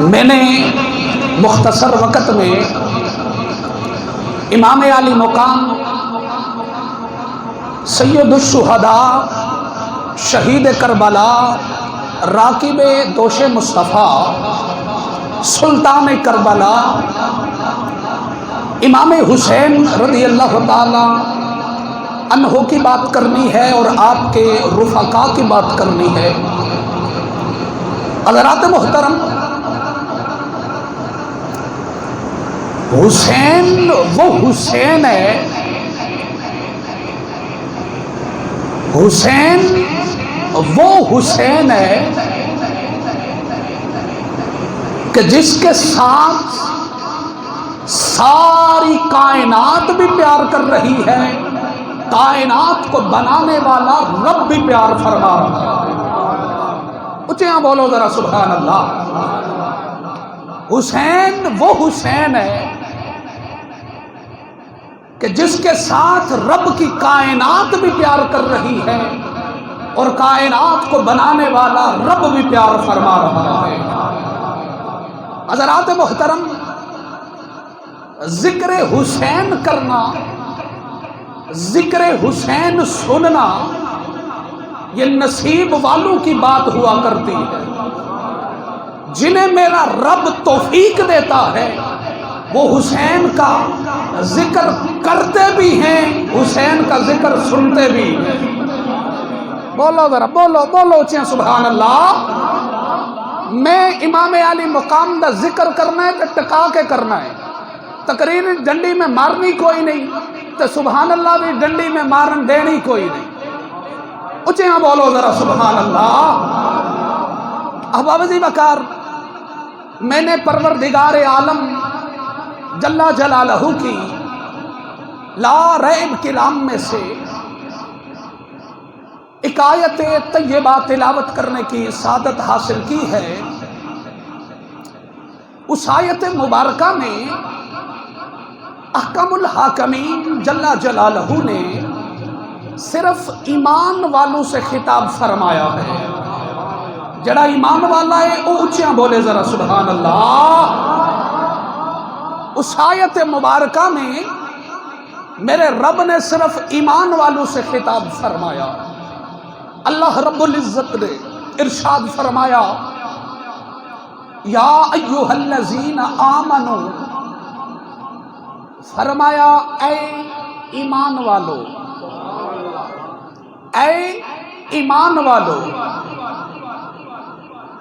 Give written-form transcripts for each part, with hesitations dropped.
میں نے مختصر وقت میں امام عالی مقام سید الشہداء شہید کربلا راکب دوش مصطفیٰ سلطان کربلا امام حسین رضی اللہ تعالی عنہ کی بات کرنی ہے اور آپ کے رفقا کی بات کرنی ہے۔ حضرات محترم، حسین وہ حسین ہے، حسین وہ حسین ہے کہ جس کے ساتھ ساری کائنات بھی پیار کر رہی ہے، کائنات کو بنانے والا رب بھی پیار فرما رہا ہے۔ اچھا بولو ذرا سبحان اللہ۔ حسین وہ حسین ہے کہ جس کے ساتھ رب کی کائنات بھی پیار کر رہی ہے اور کائنات کو بنانے والا رب بھی پیار فرما رہا ہے۔ حضرات محترم، ذکر حسین کرنا، ذکر حسین سننا، یہ نصیب والوں کی بات ہوا کرتی ہے۔ جنہیں میرا رب توفیق دیتا ہے وہ حسین کا ذکر کرتے بھی ہیں، حسین کا ذکر سنتے بھی ہیں۔ بولو ذرا، بولو بولو چاہے سبحان اللہ۔ میں امام عالی مقام دا ذکر کرنا ہے تو ٹکا کے کرنا ہے۔ تقریر ڈنڈی میں مارنی کوئی نہیں تو سبحان اللہ بھی ڈنڈی میں مارن دینی کوئی نہیں۔ اچھے ہاں بولو ذرا سبحان اللہ۔ احباب جی وقار، میں نے پروردگار عالم جل جلالہ کی لا ریب کلام میں سے ایک آیت طیبہ تلاوت کرنے کی سعادت حاصل کی ہے۔ اس آیت مبارکہ میں احکم الحاکمین جل جلالہ نے صرف ایمان والوں سے خطاب فرمایا ہے۔ جڑا ایمان والا ہے وہ اونچیاں بولے ذرا سبحان اللہ۔ اس آیت مبارکہ میں میرے رب نے صرف ایمان والوں سے خطاب فرمایا۔ اللہ رب العزت نے ارشاد فرمایا، یا ایھا الذین آمنو، فرمایا اے ایمان والو، اے ایمان والو۔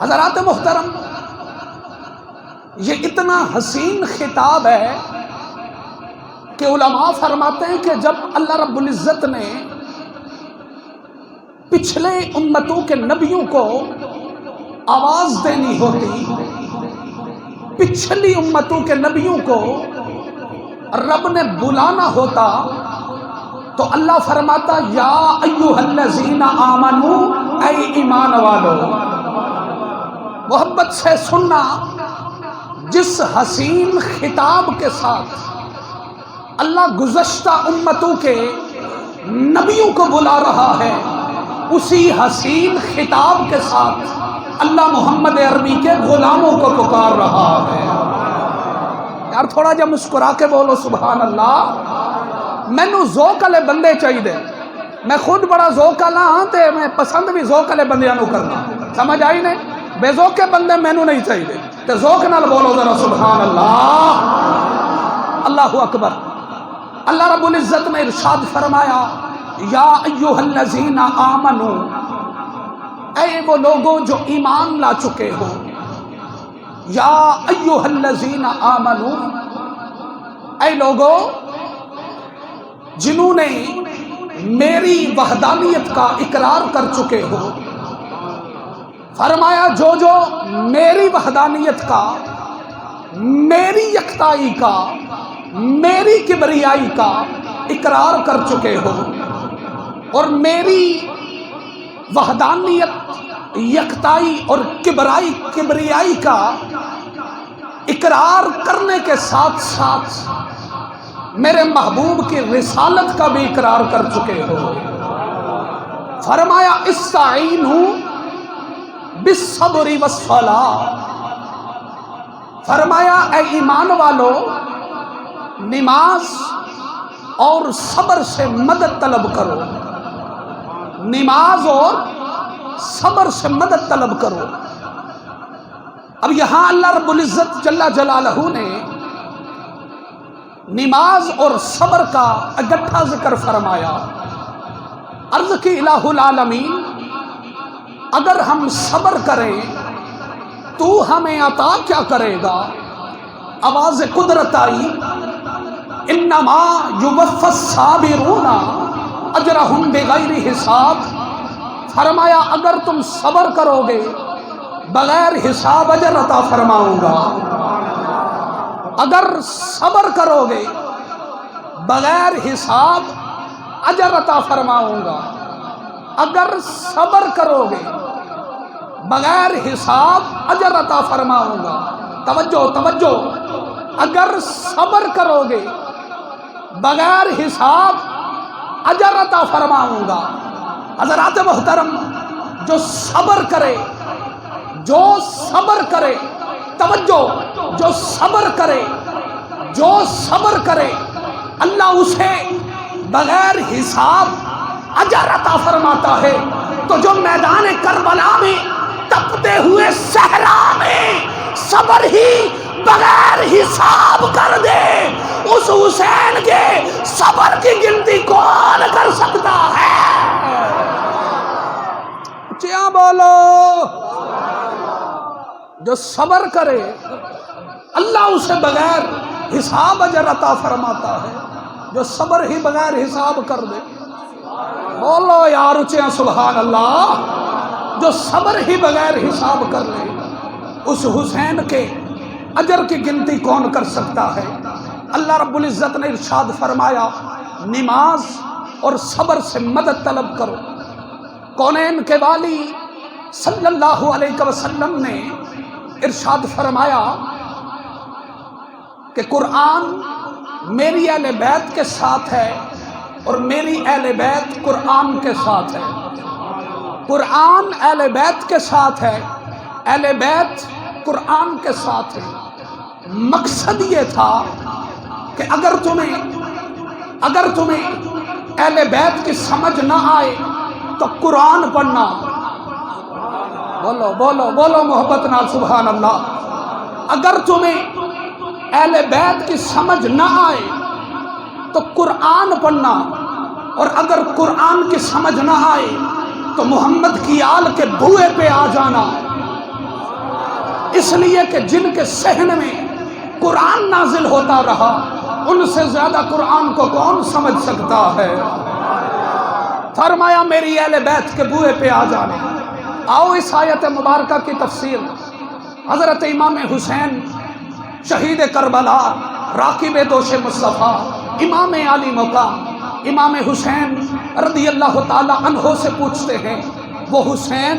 حضرات محترم، یہ اتنا حسین خطاب ہے کہ علماء فرماتے ہیں کہ جب اللہ رب العزت نے پچھلے امتوں کے نبیوں کو آواز دینی ہوتی، پچھلی امتوں کے نبیوں کو رب نے بلانا ہوتا تو اللہ فرماتا یا ایھا الذین آمنو، اے ایمان والو۔ محبت سے سننا، جس حسین خطاب کے ساتھ اللہ گزشتہ امتوں کے نبیوں کو بلا رہا ہے، اسی حسین خطاب کے ساتھ اللہ محمد عربی کے غلاموں کو پکار رہا ہے۔ یار تھوڑا جا مسکرا کے بولو سبحان اللہ۔ مینو ذوق والے بندے چاہیے، میں خود بڑا ذوق والا ہاں تے میں پسند بھی ذوق والے بندیاں نو کرنا، سمجھ آئی نے؟ بے ذوق کے بندے مینو نہیں چاہیے، تے ذوق نال بولو ذرا سبحان اللہ۔ اللہ اکبر۔ اللہ رب العزت نے ارشاد فرمایا، یا ایھا الذین آمنو، اے وہ لوگوں جو ایمان لا چکے ہو، یا ایھا الذین آمنو، اے لوگوں جنہوں نے میری وحدانیت کا اقرار کر چکے ہو۔ فرمایا جو میری وحدانیت کا، میری یکتائی کا، میری کبریائی کا اقرار کر چکے ہو اور میری وحدانیت، یکتائی اور کبریائی کا اقرار کرنے کے ساتھ ساتھ میرے محبوب کی رسالت کا بھی اقرار کر چکے ہو۔ فرمایا استعینوا بالصبر والصلاۃ، فرمایا اے ایمان والو، نماز اور صبر سے مدد طلب کرو، نماز اور صبر سے مدد طلب کرو۔ اب یہاں اللہ رب العزت جل جلالہ نے نماز اور صبر کا اکٹھا ذکر فرمایا۔ عرض کی الہ العالمین، اگر ہم صبر کریں تو ہمیں عطا کیا کرے گا؟ آواز قدرت آئی، انما یوفی الصابرون اجرہم بغیر حساب۔ فرمایا اگر تم صبر کرو گے بغیر حساب اجر عطا فرماؤں گا۔ اگر صبر کرو گے بغیر حساب اجر عطا فرماؤں گا۔ اگر صبر کرو گے بغیر حساب اجر عطا فرماؤں گا۔ توجہ توجہ، اگر صبر کرو گے بغیر حساب اجر عطا فرماؤں گا۔ حضرات محترم، جو صبر کرے، جو صبر کرے، توجہ، جو صبر کرے، جو صبر کرے، اللہ اسے بغیر حساب اجر عطا فرماتا ہے۔ تو جو میدان کربلا میں تپتے ہوئے صحرا میں صبر ہی بغیر حساب کر دے، اس حسین کے صبر کی گنتی کون کر سکتا ہے؟ اچھا بولو۔ جو صبر کرے اللہ اسے بغیر حساب اجر عطا فرماتا ہے۔ جو صبر ہی بغیر حساب کر دے، بولو یار اچھا سبحان اللہ، جو صبر ہی بغیر حساب کر لے، اس حسین کے اجر کی گنتی کون کر سکتا ہے؟ اللہ رب العزت نے ارشاد فرمایا، نماز اور صبر سے مدد طلب کرو۔ کونین کے والی صلی اللہ علیہ وسلم نے ارشاد فرمایا کہ قرآن میری اہل بیت کے ساتھ ہے اور میری اہل بیت قرآن کے ساتھ ہے۔ قرآن اہل بیت کے ساتھ ہے، اہل بیت قرآن کے ساتھ ہے۔ مقصد یہ تھا کہ اگر تمہیں اہل بیت کی سمجھ نہ آئے تو قرآن پڑھنا۔ بولو بولو بولو محبت نال سبحان اللہ۔ اگر تمہیں اہل بیت کی سمجھ نہ آئے تو قرآن پڑھنا، اور اگر قرآن کی سمجھ نہ آئے تو محمد کی آل کے بوئے پہ آ جانا۔ اس لیے کہ جن کے صحن میں قرآن نازل ہوتا رہا، ان سے زیادہ قرآن کو کون سمجھ سکتا ہے؟ فرمایا میری اہل بیت کے بوئے پہ آ جانے۔ آؤ اس آیت مبارکہ کی تفسیر۔ حضرت امام حسین شہید کربلا، راکب دوش مصطفیٰ، امام علی مقام، امام حسین رضی اللہ تعالی عنہ سے پوچھتے ہیں، وہ حسین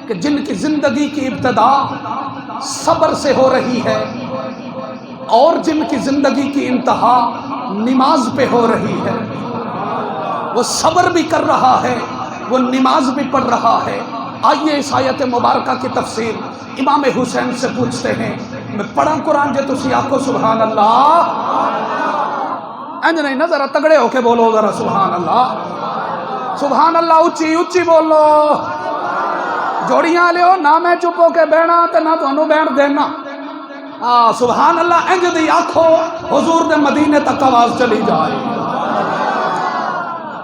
کہ جن کی زندگی کی ابتدا صبر سے ہو رہی ہے اور جن کی زندگی کی انتہا نماز پہ ہو رہی ہے، وہ صبر بھی کر رہا ہے، وہ نماز بھی پڑھ رہا ہے۔ آئیے اس آیت مبارکہ کی تفسیر امام حسین سے پوچھتے ہیں۔ میں پڑھا قرآن جو تسی آکھو سبحان اللہ، انج نہیں نا، ذرا تگڑے ہو کے بولو ذرا سبحان اللہ، سبحان اللہ اچھی اچھی بولو۔ جوڑیاں لیو نہ میں چپ ہو کے بہنا تے نہ تانوں بہن دینا۔ سبحان اللہ، انج دی آکھو حضور دے مدینے تک آواز چلی جائے۔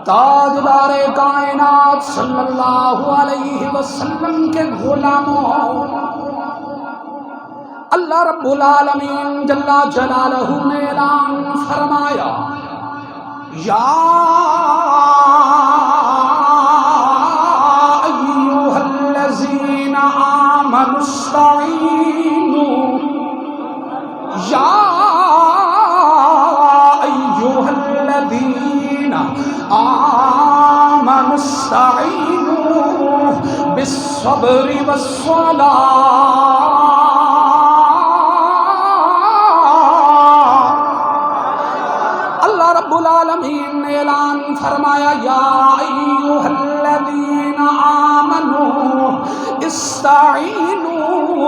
تاجدار کائنات صلی اللہ علیہ وسلم کے غلاموں، اللہ رب العالمین جل جلالہ نے اعلان فرمایا، یا ایھا الذین آمنوا استعینوا، یا ایھا الذین آمنوا استعینوا بالصبر والصلاۃ۔ اللہ رب العالمین نے اعلان فرمایا، یا ایھا الذین آمنوا استعینوا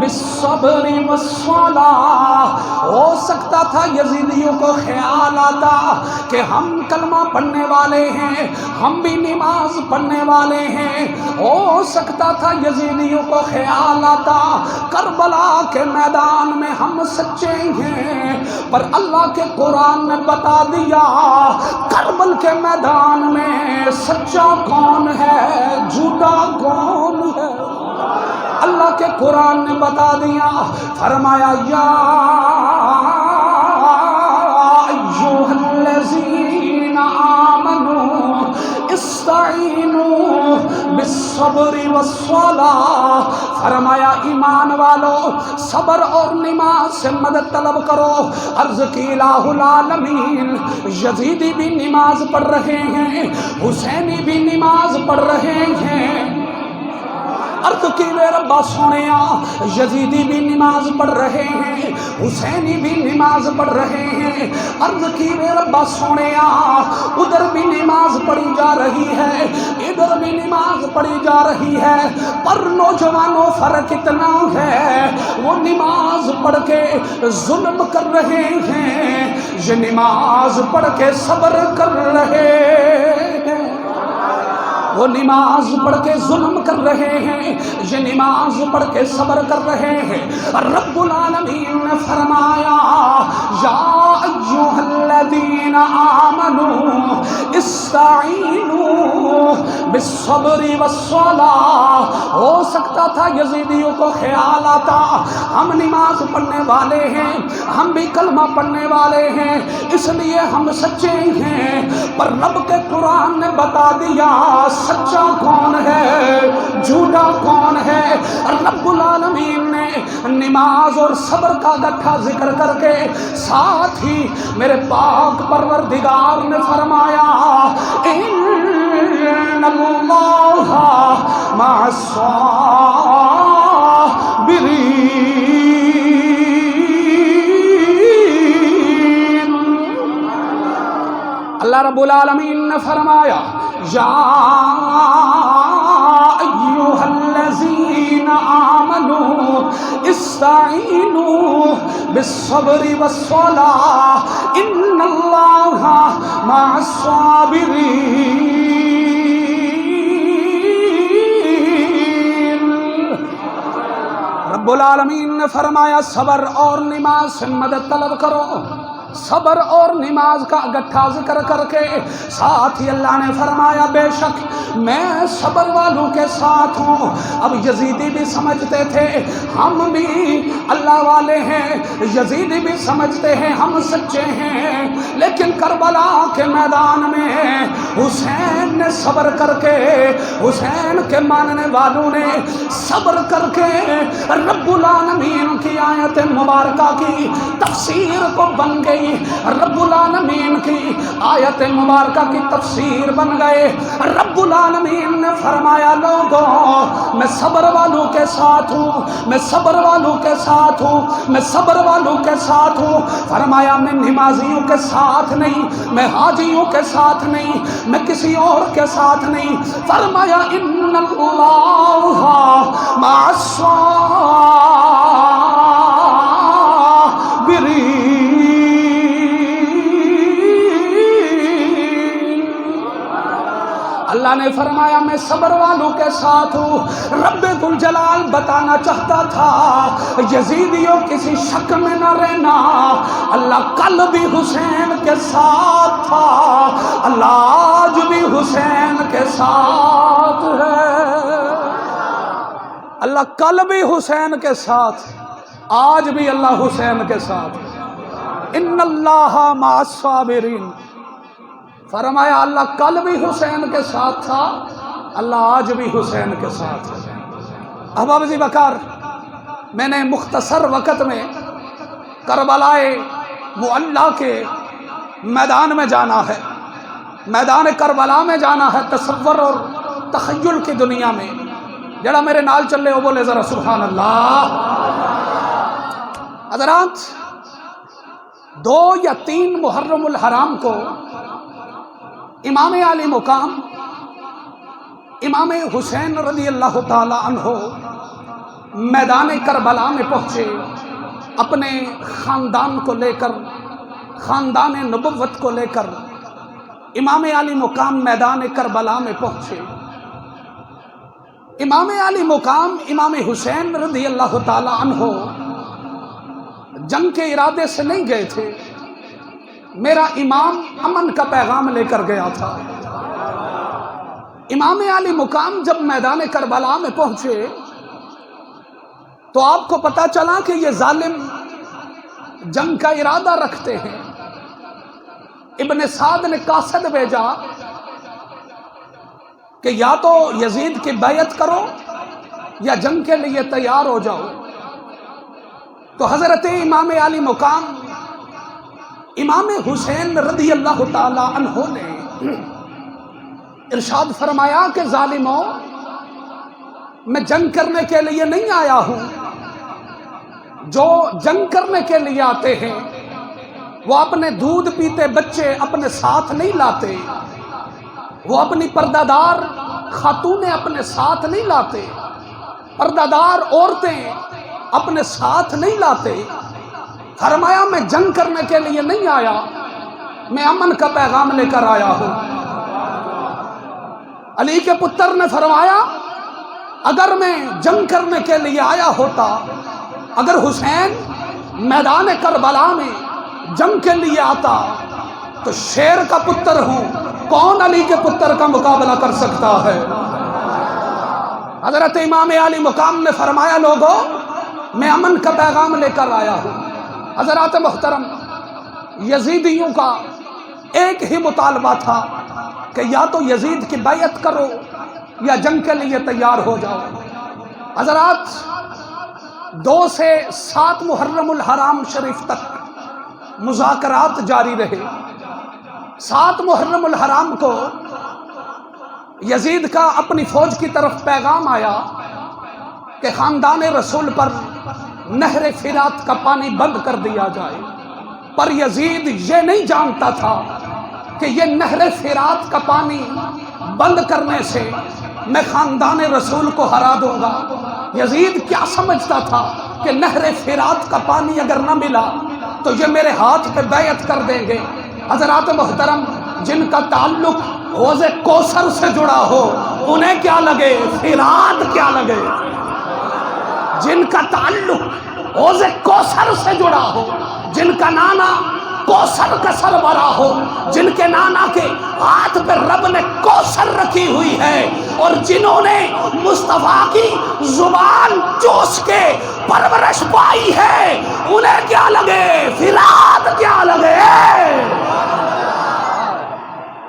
بالصبر والصلاة۔ ہو سکتا تھا یزیدیوں کو خیال آتا کہ ہم کلمہ پڑھنے والے ہیں، ہم بھی نماز پڑھنے والے ہیں، ہو سکتا تھا یزیدیوں کو خیال آتا کربلا کے میدان میں ہم سچے ہیں، پر اللہ کے قرآن نے بتا دیا کربل کے میدان میں سچا کون ہے، جھوٹا کون ہے۔ اللہ کے قرآن نے بتا دیا، فرمایا یا ایھا الذین آمنوا استعینوا بالصبر والصلاة، فرمایا ایمان والو صبر اور نماز سے مدد طلب کرو۔ عرض کی الہ العالمین یزیدی بھی نماز پڑھ رہے ہیں، حسینی بھی نماز پڑھ رہے ہیں۔ عرض کی میرے ربا سونیا یزیدی بھی نماز پڑھ رہے ہیں، حسینی بھی نماز پڑھ رہے ہیں۔ عرض کی میرے ربا سونیا ادھر بھی نماز پڑھی جا رہی ہے، ادھر بھی نماز پڑھی جا رہی ہے، پر نوجوانوں فرق اتنا ہے، وہ نماز پڑھ کے ظلم کر رہے ہیں، یہ نماز پڑھ کے صبر کر رہے ہیں۔ وہ نماز پڑھ کے ظلم کر رہے ہیں، یہ نماز پڑھ کے صبر کر رہے ہیں۔ رب العالمین نے فرمایا یا ایھا الذین آمنوا استعینوا بالصبر والصلاة۔ ہو سکتا تھا یزیدیوں کو خیال آتا ہم نماز پڑھنے والے ہیں، ہم بھی کلمہ پڑھنے والے ہیں، اس لیے ہم سچے ہیں، پر رب کے قرآن نے بتا دیا سچا کون ہے، جھوٹا کون ہے۔ رب العالمین نے نماز اور صبر کا گٹھا ذکر کر کے ساتھ ہی میرے پاک پروردگار نے فرمایا ان اللہ مع الصابرین۔ اللہ رب العالمین نے فرمایا یا ایھا الذین آمنوا استعینوا بالصبر والصلاة ان اللہ مع الصابرین۔ رب العالمین نے فرمایا صبر اور نماز سے مدد طلب کرو۔ صبر اور نماز کا گٹھا ذکر کر کے ساتھ ہی اللہ نے فرمایا بے شک میں صبر والوں کے ساتھ ہوں۔ اب یزیدی بھی سمجھتے تھے ہم بھی اللہ والے ہیں، یزیدی بھی سمجھتے ہیں ہم سچے ہیں، لیکن کربلا کے میدان میں حسین نے صبر کر کے، حسین کے ماننے والوں نے صبر کر کے رب العالمین کی آیت مبارکہ کی تفسیر کو بن گئی، رب العالمین کی آیت مبارکہ کی تفسیر بن گئے۔ رب العالمین نے فرمایا لوگوں میں صبر والوں کے ساتھ ہوں، میں صبر والوں کے ساتھ ہوں، میں صبر والوں کے ساتھ ہوں۔ فرمایا میں نمازیوں کے ساتھ نہیں، میں حاجیوں کے ساتھ نہیں، میں کسی اور کے ساتھ نہیں۔ فرمایا ان اللہ مع الصابرین۔ اللہ نے فرمایا میں صبر والوں کے ساتھ ہوں۔ رب ذوالجلال بتانا چاہتا تھا یزیدیوں کسی شک میں نہ رہنا، اللہ کل بھی حسین کے ساتھ تھا، اللہ آج بھی حسین کے ساتھ ہے۔ اللہ کل بھی حسین کے ساتھ، آج بھی اللہ حسین کے ساتھ۔ ان اللہ مع الصابرین۔ فرمایا اللہ کل بھی حسین کے ساتھ تھا، اللہ آج بھی حسین کے ساتھ ہے۔ احباب ذی وقار، میں نے مختصر وقت میں کربلائے معلیٰ کے میدان میں جانا ہے، میدان کربلا میں جانا ہے، تصور اور تخیل کی دنیا میں۔ جڑا میرے نال چلے وہ بولے ذرا سبحان اللہ۔ حضرات 2 یا 3 محرم الحرام کو امام علی مقام امام حسین رضی اللہ تعالی عنہ میدان کربلا میں پہنچے، اپنے خاندان کو لے کر، خاندان نبوت کو لے کر امام علی مقام میدان کربلا میں پہنچے۔ امام علی مقام امام حسین رضی اللہ تعالی عنہ جنگ کے ارادے سے نہیں گئے تھے، میرا امام امن کا پیغام لے کر گیا تھا۔ امام علی مقام جب میدان کربلا میں پہنچے تو آپ کو پتا چلا کہ یہ ظالم جنگ کا ارادہ رکھتے ہیں۔ ابن سعد نے قاصد بھیجا کہ یا تو یزید کی بیعت کرو یا جنگ کے لیے تیار ہو جاؤ۔ تو حضرت امام علی مقام امام حسین رضی اللہ تعالی عنہ نے ارشاد فرمایا کہ ظالموں، میں جنگ کرنے کے لیے نہیں آیا ہوں۔ جو جنگ کرنے کے لیے آتے ہیں وہ اپنے دودھ پیتے بچے اپنے ساتھ نہیں لاتے، وہ اپنی پردہ دار خاتونیں اپنے ساتھ نہیں لاتے، پردہ دار عورتیں اپنے ساتھ نہیں لاتے۔ فرمایا میں جنگ کرنے کے لیے نہیں آیا، میں امن کا پیغام لے کر آیا ہوں۔ علی کے پتر نے فرمایا اگر میں جنگ کرنے کے لیے آیا ہوتا، اگر حسین میدان کربلا میں جنگ کے لیے آتا تو شیر کا پتر ہوں، کون علی کے پتر کا مقابلہ کر سکتا ہے؟ حضرت امام علی مقام نے فرمایا لوگوں، میں امن کا پیغام لے کر آیا ہوں۔ حضرات محترم، یزیدیوں کا ایک ہی مطالبہ تھا کہ یا تو یزید کی بیعت کرو یا جنگ کے لیے تیار ہو جاؤ۔ حضرات، 2 سے 7 محرم الحرام شریف تک مذاکرات جاری رہے۔ 7 محرم الحرام کو یزید کا اپنی فوج کی طرف پیغام آیا کہ خاندان رسول پر نہر فرات کا پانی بند کر دیا جائے، پر یزید یہ نہیں جانتا تھا کہ یہ نہر فرات کا پانی بند کرنے سے میں خاندان رسول کو ہرا دوں گا۔ یزید کیا سمجھتا تھا کہ نہر فرات کا پانی اگر نہ ملا تو یہ میرے ہاتھ پہ بیعت کر دیں گے۔ حضرات محترم، جن کا تعلق حوض کوثر سے جڑا ہو انہیں کیا لگے، فرات کیا لگے۔ جن کا تعلق حوض کوثر سے جڑا ہو، جن کا نانا کوثر کا سربراہ ہو، جن کے نانا کے ہاتھ پہ رب نے کوثر رکھی ہوئی ہے، اور جنہوں نے مصطفیٰ کی زبان چوس کے پرورش پائی ہے، انہیں کیا لگے، فرات کیا لگے۔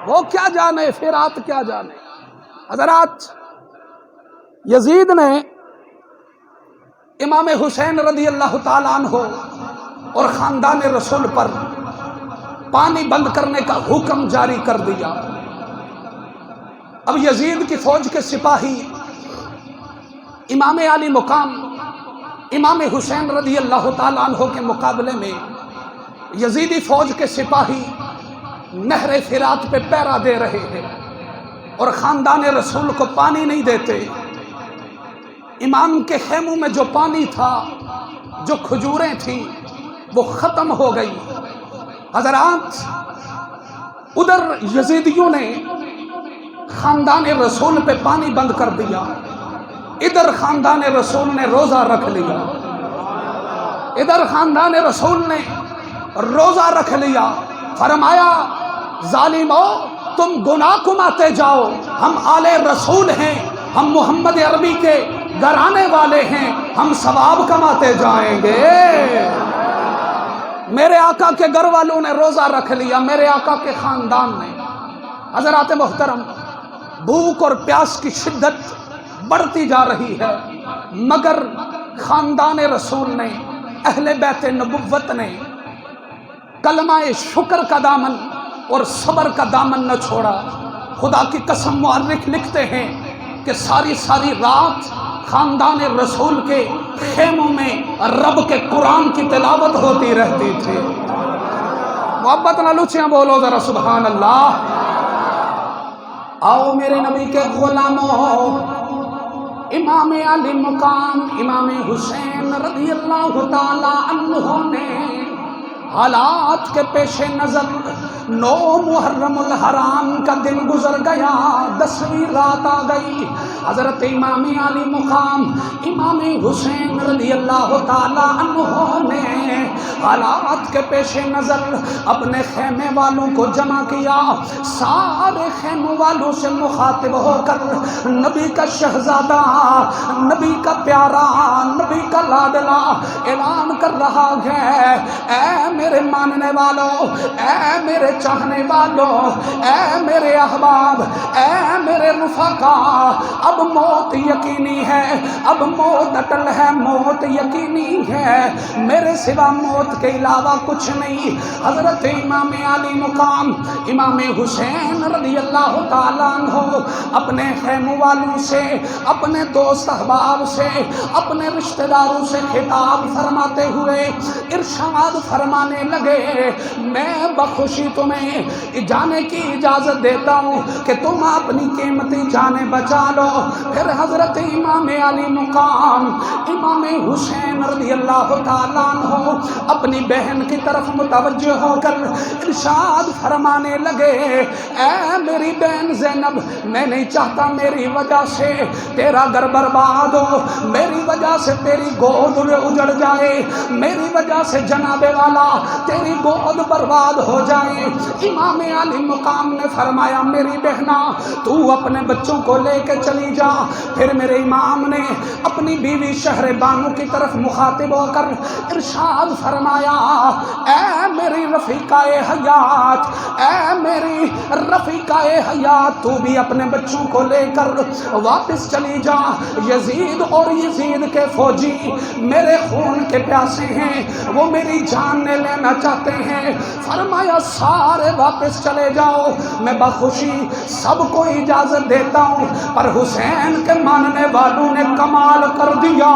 وہ کیا جانے، فرات کیا جانے۔ حضرات، یزید نے امام حسین رضی اللہ تعالیٰ عنہ اور خاندان رسول پر پانی بند کرنے کا حکم جاری کر دیا۔ اب یزید کی فوج کے سپاہی امام علی مقام امام حسین رضی اللہ تعالیٰ عنہ کے مقابلے میں یزیدی فوج کے سپاہی نہر فرات پہ پہرا دے رہے ہیں اور خاندان رسول کو پانی نہیں دیتے۔ امام کے خیموں میں جو پانی تھا، جو کھجوریں تھیں، وہ ختم ہو گئی۔ حضرات، ادھر یزیدیوں نے خاندان رسول پہ پانی بند کر دیا، ادھر خاندان رسول نے روزہ رکھ لیا، ادھر خاندان رسول نے روزہ رکھ لیا۔ فرمایا ظالمو، تم گناہ کماتے جاؤ، ہم آل رسول ہیں، ہم محمد عربی کے گھرانے والے ہیں، ہم ثواب کماتے جائیں گے۔ میرے آقا کے گھر والوں نے روزہ رکھ لیا، میرے آقا کے خاندان نے۔ حضرات محترم، بھوک اور پیاس کی شدت بڑھتی جا رہی ہے، مگر خاندان رسول نے، اہل بیت نبوت نے کلمہ شکر کا دامن اور صبر کا دامن نہ چھوڑا۔ خدا کی قسم، مورخ لکھتے ہیں کہ ساری رات خاندان رسول کے خیموں میں رب کے قرآن کی تلاوت ہوتی رہتی تھی۔ محبت نہ لچیاں بولو ذرا سبحان اللہ۔ آؤ میرے نبی کے غلاموں، امام علی مقام امام حسین رضی اللہ تعالی عنہ نے حالات کے پیش نظر 9 محرم الحرام کا دن گزر گیا، 10ویں رات آ گئی۔ حضرت امام علی مقام امام حسین رضی اللہ تعالی عنہ نے حالات کے پیش نظر اپنے خیمے والوں کو جمع کیا، سارے خیموں والوں سے مخاطب ہو کر نبی کا شہزادہ، نبی کا پیارا، نبی کا لاڈلا اعلان کر رہا ہے، اے میرے ماننے والوں، اے میرے چاہنے والوں، اے میرے احباب، اے میرے رفقا، اب موت یقینی ہے، اب موت اٹل ہے، موت یقینی ہے، میرے سوا موت کے علاوہ کچھ نہیں۔ حضرت امام علی مقام امام حسین رضی اللہ تعالیٰ عنہ اپنے خیموں والوں سے، اپنے دوست احباب سے، اپنے رشتہ داروں سے خطاب فرماتے ہوئے ارشاد فرمانے لگے، میں بخوشی تمہیں جانے کی اجازت دیتا ہوں کہ تم اپنی قیمتی جانیں بچا لو۔ پھر حضرت امام علی مقام امام حسین رضی اللہ تعالیٰ عنہ اپنی بہن کی طرف متوجہ ہو کر ارشاد فرمانے لگے، اے میری بہن زینب، میں نہیں چاہتا میری وجہ سے تیرا گھر برباد ہو، میری وجہ سے تیری گود اجڑ جائے، میری وجہ سے جناب والا تیری گود برباد ہو جائے۔ امام علی مقام نے فرمایا، میری بہنا تو اپنے بچوں کو لے کے چلی جا۔ پھر میرے امام نے اپنی بیوی شہر بانو کی طرف مخاطب ہو کر ارشاد فرمایا، اے میری رفیقہ حیات، اے میری رفیقہ حیات، تو بھی اپنے بچوں کو لے کر واپس چلی جا۔ یزید اور یزید کے فوجی میرے خون کے پیاسے ہیں، وہ میری جان نے لینا چاہتے ہیں۔ فرمایا سارے واپس چلے جاؤ، میں بخوشی سب کو اجازت دیتا ہوں، پر حسین کے ماننے والوں نے کمال کر دیا،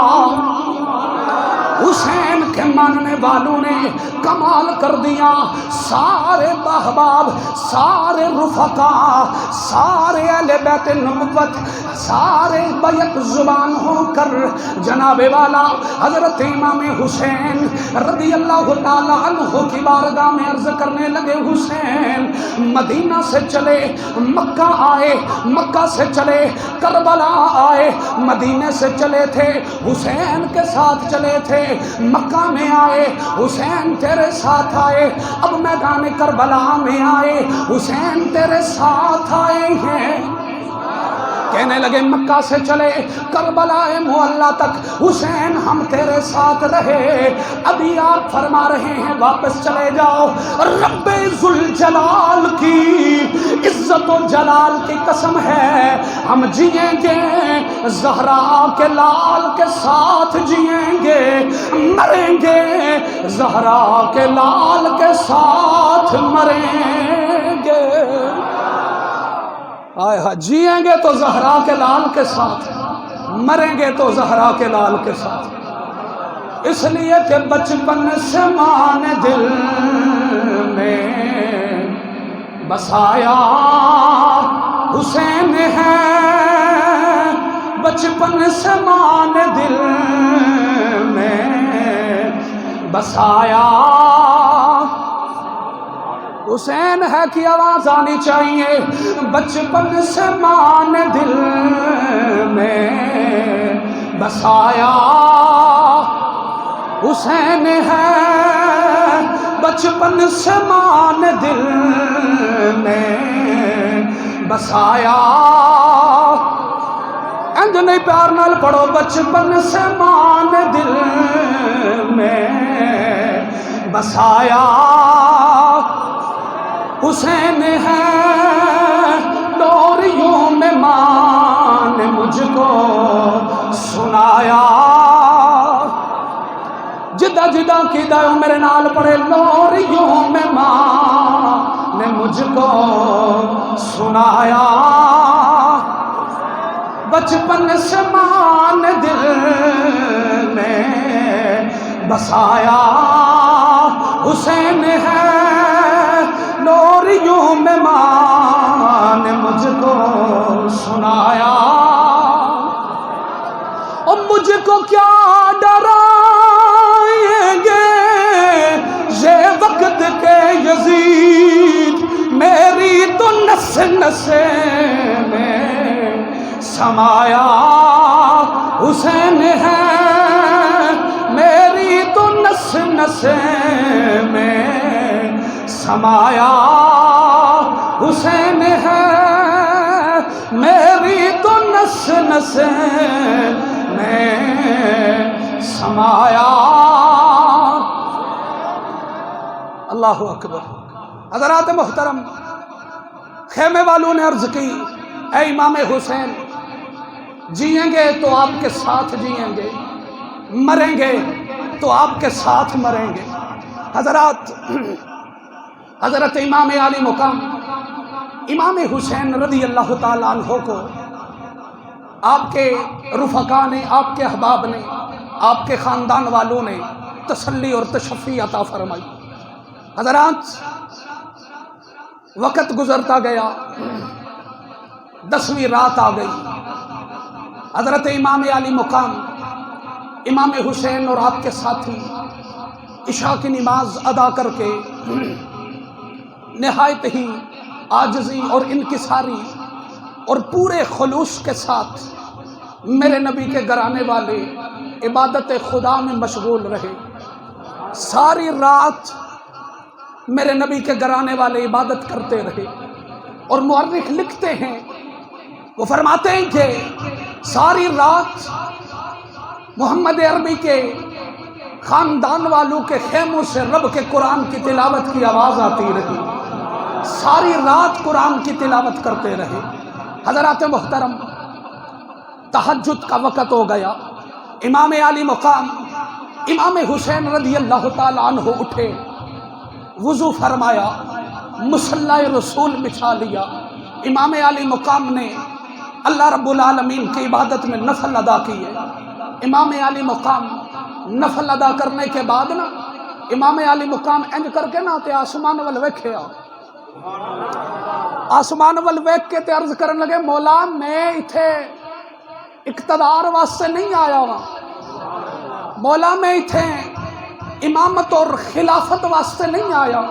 حسین کے ماننے والوں نے کمال کر دیا۔ سارے احباب، سارے رفقا، سارے اہل بیت نبوت، سارے بیک زبان ہو کر جناب والا حضرت امام حسین رضی اللہ تعالی عنہ کی بارگاہ میں عرض کرنے لگے، حسین مدینہ سے چلے مکہ آئے، مکہ سے چلے کربلا آئے، مدینے سے چلے تھے حسین کے ساتھ چلے تھے، مکہ میں آئے حسین تیرے ساتھ آئے، اب میدان کربلا میں آئے حسین تیرے ساتھ آئے ہیں۔ کہنے لگے مکہ سے چلے کربلا معلیٰ تک حسین ہم تیرے ساتھ رہے، ابھی آپ فرما رہے ہیں واپس چلے جاؤ۔ رب ذوالجلال کی عزت و جلال کی قسم ہے، ہم جئیں گے زہرا کے لال کے ساتھ، جئیں گے مریں گے زہرا کے لال کے ساتھ مریں گے۔ آئے ہاں، جئیں گے تو زہرا کے لال کے ساتھ، مریں گے تو زہرا کے لال کے ساتھ، اس لیے کہ بچپن سے ماں نے دل میں بسایا حسین ہے، بچپن سے ماں نے دل میں بسایا حسین ہے کی آواز آنی چاہیے، بچپن سے ماں نے دل میں بسایا حسین ہے، بچپن سے ماں نے دل میں بسایا۔ انج نہیں پیار نال پڑھو، بچپن سے ماں نے دل میں بسایا حسین ہے، لوریوں میں ماں نے مجھ کو سنایا۔ جدہ جدہ کی دائیوں میرے نال پڑے، لوریوں میں ماں نے مجھ کو سنایا، بچپن سے ماں نے دل میں بسایا حسین ہے، لوریوں میں ماں نے مجھ کو سنایا۔ مجھ کو کیا ڈرائیں گے یہ وقت کے یزید، میری تو نس نس میں سمایا حسین ہے، میری تو نس نس میں سمایا حسین ہے، میری تو نس نس میں سمایا۔ اللہ اکبر۔ حضرات محترم، خیمے والوں نے عرض کی اے امام حسین، جئیں گے تو آپ کے ساتھ جئیں گے، مریں گے تو آپ کے ساتھ مریں گے۔ حضرت امام علی مقام امام حسین رضی اللہ تعالیٰ عنہ کو آپ کے رفقا نے، آپ کے احباب نے، آپ کے خاندان والوں نے تسلی اور تشفی عطا فرمائی۔ حضرات، وقت گزرتا گیا، 10ویں رات آ گئی۔ حضرت امام علی مقام امام حسین اور آپ کے ساتھی عشاء کی نماز ادا کر کے نہایت ہی عاجزی اور انکساری اور پورے خلوص کے ساتھ میرے نبی کے گھرانے والے عبادت خدا میں مشغول رہے۔ ساری رات میرے نبی کے گھرانے والے عبادت کرتے رہے، اور مورخ لکھتے ہیں، وہ فرماتے ہیں کہ ساری رات محمد عربی کے خاندان والوں کے خیموں سے رب کے قرآن کی تلاوت کی آواز آتی رہی، ساری رات قرآن کی تلاوت کرتے رہے۔ حضرات محترم، تہجد کا وقت ہو گیا۔ امام علی مقام امام حسین رضی اللہ تعالیٰ عنہ اٹھے، وضو فرمایا، مصلی رسول بچھا لیا۔ امام علی مقام نے اللہ رب العالمین کی عبادت میں نفل ادا کیے۔ امام علی مقام نفل ادا کرنے کے بعد نا امام علی مقام انج کر کے نا تے آسمان ول ویکھیا، آسمان ول ویکھ کے تے عرض کرن لگے، مولا میں ایتھے اقتدار واسطے نہیں آیا ہوں، مولا میں ایتھے امامت اور خلافت واسطے نہیں آیا،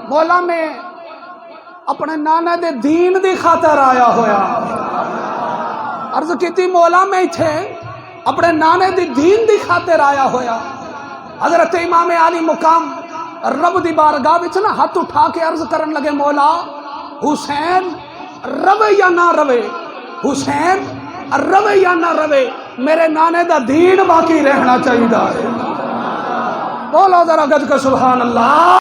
مولا میں اپنے نانا دے دین دی خاطر آیا ہویا۔ عرض کیتی مولا میں ایتھے اپنے نانے دی دین دی خاطر آیا ہویا۔ حضرت امام علی مقام رب دی بارگاہ وچ نا ہاتھ اٹھا کے عرض کرن لگے، مولا حسین روے یا نہ روے، حسین روے یا نہ روے، میرے نانے دا دین باقی رہنا چاہیے۔ بولو ذرا گج کے سبحان اللہ۔